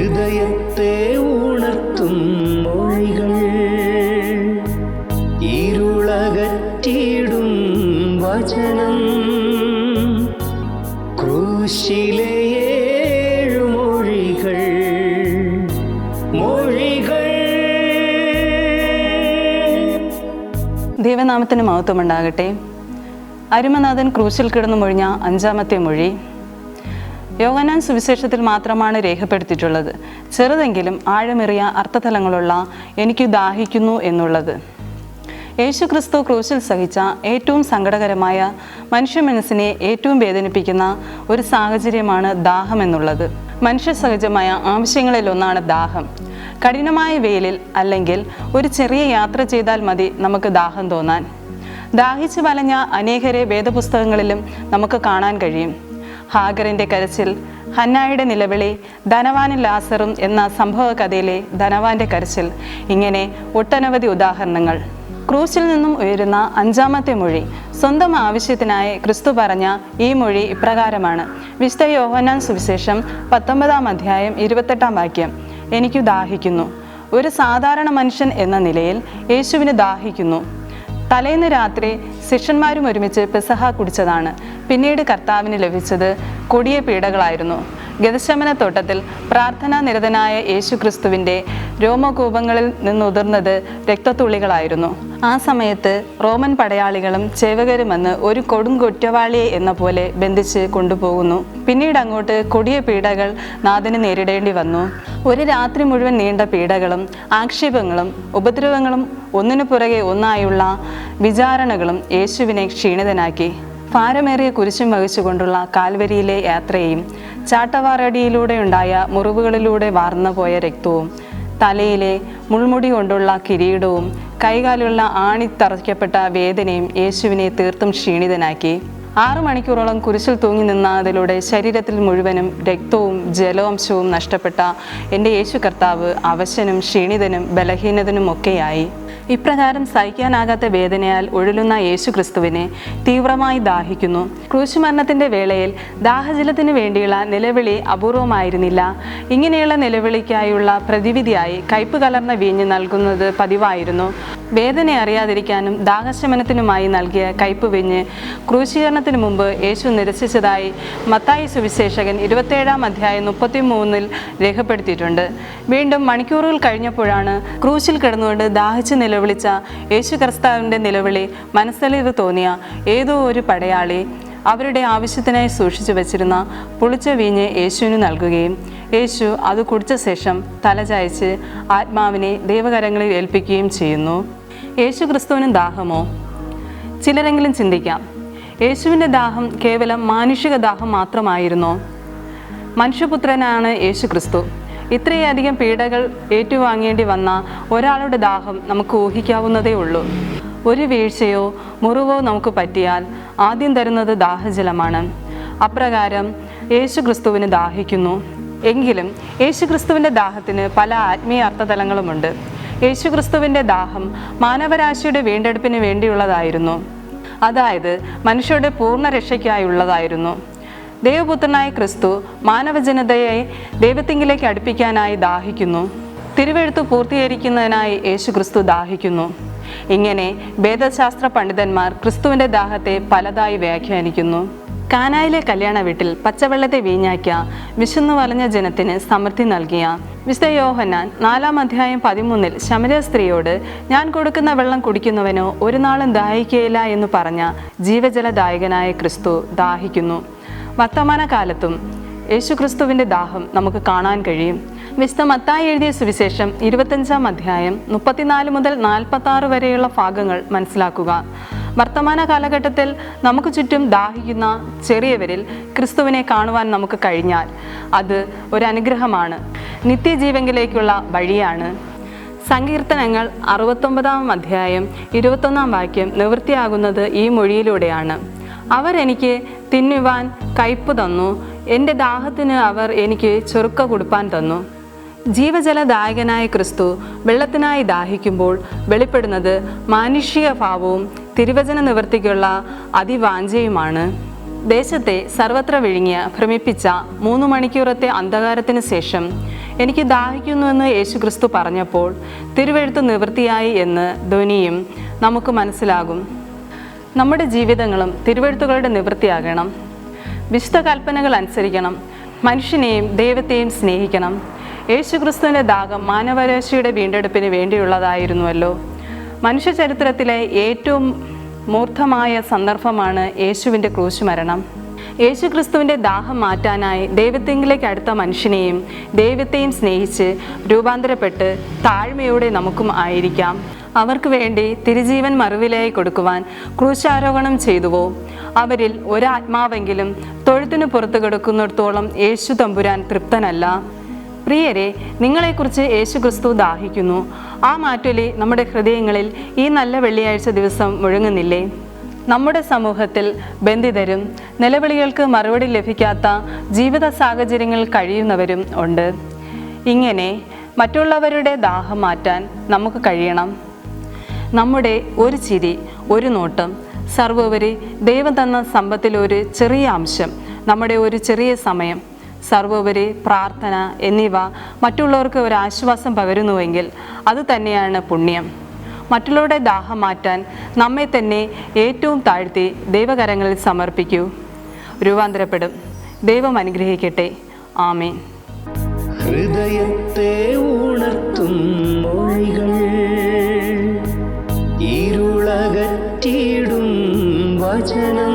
ഹൃദയത്തെ ഉണർത്തും മൊഴികൾ, ഇരുളകറ്റിടും വചനം, ക്രൂശിലെ 7 മൊഴികൾ. ദൈവനാമത്തിന് മഹത്വമുണ്ടാകട്ടെ. അരുമനാഥൻ ക്രൂശിൽ കിടന്നു മൊഴിഞ്ഞ 5-ാമത്തെ മൊഴി യോഹന്നാൻ സുവിശേഷത്തിൽ മാത്രമാണ് രേഖപ്പെടുത്തിയിട്ടുള്ളത്. ചെറുതെങ്കിലും ആഴമേറിയ അർത്ഥതലങ്ങളുള്ള എനിക്ക് ദാഹിക്കുന്നു എന്നുള്ളത്. യേശു ക്രിസ്തു ക്രൂശിൽ സഹിച്ച ഏറ്റവും സങ്കടകരമായ മനുഷ്യ മനസ്സിനെ ഏറ്റവും വേദനിപ്പിക്കുന്ന ഒരു സാഹചര്യമാണ് ദാഹം എന്നുള്ളത്. മനുഷ്യ സഹജമായ ആവശ്യങ്ങളിലൊന്നാണ് ദാഹം. കഠിനമായ വെയിലിൽ അല്ലെങ്കിൽ ഒരു ചെറിയ യാത്ര ചെയ്താൽ മതി നമുക്ക് ദാഹം തോന്നാൻ. ദാഹിച്ചു വലഞ്ഞ അനേകരെ വേദപുസ്തകങ്ങളിലും നമുക്ക് കാണാൻ കഴിയും. ഹാഗറിൻ്റെ കരച്ചിൽ, ഹന്നായുടെ നിലവിളി, ധനവാനും ലാസറും എന്ന സംഭവ കഥയിലെ ധനവാന്റെ കരച്ചിൽ, ഇങ്ങനെ ഒട്ടനവധി ഉദാഹരണങ്ങൾ. ക്രൂശിൽ നിന്നും ഉയരുന്ന 5-ാമത്തെ മൊഴി സ്വന്തം ആവശ്യത്തിനായി ക്രിസ്തു പറഞ്ഞ ഈ മൊഴി ഇപ്രകാരമാണ്. വിശുദ്ധ യോഹന്നാൻ സുവിശേഷം 19-ാം അധ്യായം 28-ാം വാക്യം. എനിക്ക് ദാഹിക്കുന്നു. ഒരു സാധാരണ മനുഷ്യൻ എന്ന നിലയിൽ യേശുവിന് ദാഹിക്കുന്നു. തലേന്ന് രാത്രി ശിഷ്യന്മാരും ഒരുമിച്ച് പെസഹ കുടിച്ചതാണ്. പിന്നീട് കർത്താവിന് ലഭിച്ചത് കൊടിയ പീഡകളായിരുന്നു. ഗെത്ശമന തോട്ടത്തിൽ പ്രാർത്ഥനാ നിരതനായ യേശു ക്രിസ്തുവിൻ്റെ രോമകൂപങ്ങളിൽ നിന്നുതിർന്നത് രക്തത്തുള്ളികളായിരുന്നു. ആ സമയത്ത് റോമൻ പടയാളികളും ചേവകരും വന്ന് ഒരു കൊടും കുറ്റവാളിയെ എന്ന പോലെ ബന്ധിച്ച് കൊണ്ടുപോകുന്നു. പിന്നീട് അങ്ങോട്ട് കൊടിയ പീഡകൾ നാഥന് നേരിടേണ്ടി വന്നു. ഒരു രാത്രി മുഴുവൻ നീണ്ട പീഡകളും ആക്ഷേപങ്ങളും ഉപദ്രവങ്ങളും ഒന്നിനു പുറകെ ഒന്നായുള്ള വിചാരണകളും യേശുവിനെ ക്ഷീണിതനാക്കി. ഭാരമേറിയ കുരിശും വഹിച്ചുകൊണ്ടുള്ള കാൽവരിയിലെ യാത്രയും ചാട്ടവാറടിയിലൂടെയുണ്ടായ മുറിവുകളിലൂടെ വാർന്നു പോയ രക്തവും തലയിലെ മുൾമുടി കൊണ്ടുള്ള കിരീടവും കൈകാലുള്ള ആണിത്തറയ്ക്കപ്പെട്ട വേദനയും യേശുവിനെ തീർത്തും ക്ഷീണിതനാക്കി. 6 മണിക്കൂറോളം കുരിശിൽ തൂങ്ങി നിന്നതിലൂടെ ശരീരത്തിൽ മുഴുവനും രക്തവും ജലാംശവും നഷ്ടപ്പെട്ട എൻ്റെ യേശു കർത്താവ് അവശനും ക്ഷീണിതനും ബലഹീനതനും ഒക്കെയായി. ഇപ്രകാരം സഹിക്കാനാകാത്ത വേദനയാൽ ഉഴലുന്ന യേശു ക്രിസ്തുവിനെ തീവ്രമായി ദാഹിക്കുന്നു. ക്രൂശുമരണത്തിൻ്റെ വേളയിൽ ദാഹജലത്തിന് വേണ്ടിയുള്ള നിലവിളി അപൂർവമായിരുന്നില്ല. ഇങ്ങനെയുള്ള നിലവിളിക്കായുള്ള പ്രതിവിധിയായി കയ്പ് കലർന്ന വീഞ്ഞ് നൽകുന്നത് പതിവായിരുന്നു. വേദന അറിയാതിരിക്കാനും ദാഹശമനത്തിനുമായി നൽകിയ കയ്പ് വീഞ്ഞ് ക്രൂശീകരണത്തിന് മുമ്പ് യേശു നിരസിച്ചതായി മത്തായി സുവിശേഷകൻ 27-ാം അധ്യായം 33-ൽ രേഖപ്പെടുത്തിയിട്ടുണ്ട്. വീണ്ടും മണിക്കൂറുകൾ കഴിഞ്ഞപ്പോഴാണ് ക്രൂശിൽ കിടന്നുകൊണ്ട് ദാഹിച്ച് നിലവിളിച്ച യേശു കർത്താവിൻ്റെ നിലവിളി മനസ്സിലിത് തോന്നിയ ഏതോ ഒരു പടയാളി അവരുടെ ആവശ്യത്തിനായി സൂക്ഷിച്ചു വച്ചിരുന്ന പുളിച്ച വീഞ്ഞ് യേശുവിന് നൽകുകയും യേശു അത് കുടിച്ച ശേഷം തലചായ്ച്ച് ആത്മാവിനെ ദൈവകരങ്ങളിൽ ഏൽപ്പിക്കുകയും ചെയ്യുന്നു. യേശു ക്രിസ്തുവിന് ദാഹമോ? ചിലരെങ്കിലും ചിന്തിക്കാം, യേശുവിൻ്റെ ദാഹം കേവലം മാനുഷിക ദാഹം മാത്രമായിരുന്നോ? മനുഷ്യപുത്രനാണ് യേശു ക്രിസ്തു. ഇത്രയധികം പീഡകൾ ഏറ്റുവാങ്ങേണ്ടി വന്ന ഒരാളുടെ ദാഹം നമുക്ക് ഊഹിക്കാവുന്നതേ ഉള്ളൂ. ഒരു വീഴ്ചയോ മുറിവോ നമുക്ക് പറ്റിയാൽ ആദ്യം തരുന്നത് ദാഹജലമാണ്. അപ്രകാരം യേശു ക്രിസ്തുവിന് ദാഹിക്കുന്നു. എങ്കിലും യേശു ക്രിസ്തുവിൻ്റെ ദാഹത്തിന് പല ആത്മീയ അർത്ഥതലങ്ങളുമുണ്ട്. യേശു ക്രിസ്തുവിൻ്റെ ദാഹം മാനവരാശിയുടെ വീണ്ടെടുപ്പിന് വേണ്ടിയുള്ളതായിരുന്നു. അതായത് മനുഷ്യരുടെ പൂർണ്ണ രക്ഷയ്ക്കായുള്ളതായിരുന്നു. ദൈവപുത്രനായ ക്രിസ്തു മാനവജനതയെ ദൈവത്തിങ്കിലേക്ക് അടുപ്പിക്കാനായി ദാഹിക്കുന്നു. തിരുവെഴുത്ത് പൂർത്തീകരിക്കുന്നതിനായി യേശു ക്രിസ്തു ദാഹിക്കുന്നു. ഇങ്ങനെ വേദശാസ്ത്ര പണ്ഡിതന്മാർ ക്രിസ്തുവിൻ്റെ ദാഹത്തെ പലതായി വ്യാഖ്യാനിക്കുന്നു. കാനായിലെ കല്യാണ വീട്ടിൽ പച്ചവെള്ളത്തെ വീഞ്ഞാക്കിയ വിശന്നു വലഞ്ഞ ജനത്തിന് സമൃദ്ധി നൽകിയ വിശുദ്ധ യോഹന്നാൻ 4-ാം അധ്യായം 13-ൽ ശമര്യ സ്ത്രീയോട് ഞാൻ കൊടുക്കുന്ന വെള്ളം കുടിക്കുന്നവനോ ഒരു നാളും ദാഹിക്കുകയില്ല എന്ന് പറഞ്ഞ ജീവജലദായകനായ ക്രിസ്തു ദാഹിക്കുന്നു. വർത്തമാനകാലത്തും യേശു ക്രിസ്തുവിൻ്റെ ദാഹം നമുക്ക് കാണാൻ കഴിയും. വിശുദ്ധ മത്തായി എഴുതിയ സുവിശേഷം 25-ാം അധ്യായം 34 മുതൽ 46 വരെയുള്ള ഭാഗങ്ങൾ മനസ്സിലാക്കുക. വർത്തമാന കാലഘട്ടത്തിൽ നമുക്ക് ചുറ്റും ദാഹിക്കുന്ന ചെറിയവരിൽ ക്രിസ്തുവിനെ കാണുവാൻ നമുക്ക് കഴിഞ്ഞാൽ അത് ഒരു അനുഗ്രഹമാണ്, നിത്യജീവനിലേക്കുള്ള വഴിയാണ്. സങ്കീർത്തനങ്ങൾ 69-ാം അധ്യായം 21-ാം വാക്യം നിവൃത്തിയാകുന്നത് ഈ മൊഴിയിലൂടെയാണ്. അവർ എനിക്ക് തിന്നുവാൻ കയ്പ് തന്നു, എൻ്റെ ദാഹത്തിന് അവർ എനിക്ക് ചൊറുക്ക കൊടുപ്പാൻ തന്നു. ജീവജലദായകനായ ക്രിസ്തു വെള്ളത്തിനായി ദാഹിക്കുമ്പോൾ വെളിപ്പെടുന്നത് മാനുഷിക ഭാവവും തിരുവചന നിവൃത്തിക്കുള്ള അതിവാഞ്ചയുമാണ്. ദേശത്തെ സർവത്ര വിഴുങ്ങിയ ഭ്രമിപ്പിച്ച 3 മണിക്കൂറത്തെ അന്ധകാരത്തിന് ശേഷം എനിക്ക് ദാഹിക്കുന്നുവെന്ന് യേശുക്രിസ്തു പറഞ്ഞപ്പോൾ തിരുവെഴുത്ത് നിവൃത്തിയായി എന്ന് ധ്വനിയും നമുക്ക് മനസ്സിലാകും. നമ്മുടെ ജീവിതങ്ങളും തിരുവെഴുത്തുകളുടെ നിവൃത്തിയാകണം. വിശുദ്ധ കൽപ്പനകൾ അനുസരിക്കണം. മനുഷ്യനെയും ദൈവത്തെയും സ്നേഹിക്കണം. യേശുക്രിസ്തുവിൻ്റെ ദാഹം മാനവരാശിയുടെ വീണ്ടെടുപ്പിന് വേണ്ടിയുള്ളതായിരുന്നുവല്ലോ. മനുഷ്യ ചരിത്രത്തിലെ ഏറ്റവും മൂർത്തമായ സന്ദർഭമാണ് യേശുവിൻ്റെ ക്രൂശ് മരണം. യേശുക്രിസ്തുവിൻ്റെ ദാഹം മാറ്റാനായി ദൈവത്തെങ്കിലേക്ക് അടുത്ത മനുഷ്യനെയും ദൈവത്തെയും സ്നേഹിച്ച് രൂപാന്തരപ്പെട്ട് താഴ്മയോടെ നമുക്കും ആയിരിക്കാം. അവർക്ക് വേണ്ടി തിരുജീവൻ മറുവിലയായി കൊടുക്കുവാൻ ക്രൂശാരോഹണം ചെയ്തുവോ? അവരിൽ ഒരാത്മാവെങ്കിലും തൊഴുത്തിനു പുറത്ത് കിടക്കുന്നിടത്തോളം യേശു തമ്പുരാൻ തൃപ്തനല്ല. പ്രിയരെ, നിങ്ങളെക്കുറിച്ച് യേശുക്രിസ്തു ദാഹിക്കുന്നു. ആ മാറ്റൊലി നമ്മുടെ ഹൃദയങ്ങളിൽ ഈ നല്ല വെള്ളിയാഴ്ച ദിവസം മുഴങ്ങുന്നില്ലേ? നമ്മുടെ സമൂഹത്തിൽ ബന്ധിതരും നിലവിളികൾക്ക് മറുപടി ലഭിക്കാത്ത ജീവിത സാഹചര്യങ്ങളിൽ കഴിയുന്നവരും ഉണ്ട്. ഇങ്ങനെ മറ്റുള്ളവരുടെ ദാഹം മാറ്റാൻ നമുക്ക് കഴിയണം. നമ്മുടെ ഒരു ചിരി, ഒരു നോട്ടം, സർവോപരി ദൈവം തന്ന സമ്പത്തിൽ ഒരു ചെറിയ അംശം, നമ്മുടെ ഒരു ചെറിയ സമയം, സർവോപരി പ്രാർത്ഥന എന്നിവ മറ്റുള്ളവർക്ക് ഒരു ആശ്വാസം പകരുന്നുവെങ്കിൽ അത് തന്നെയാണ് പുണ്യം. മറ്റുള്ളവരുടെ ദാഹം മാറ്റാൻ നമ്മെ തന്നെ ഏറ്റവും താഴ്ത്തി ദൈവകരങ്ങളിൽ സമർപ്പിക്കൂ. രൂപാന്തരപ്പെടും. ദൈവം അനുഗ്രഹിക്കട്ടെ. ആമേൻ. ഹൃദയത്തെ ഉണർത്തും മൊഴികൾ, ഇരുളകറ്റിടും വചനം.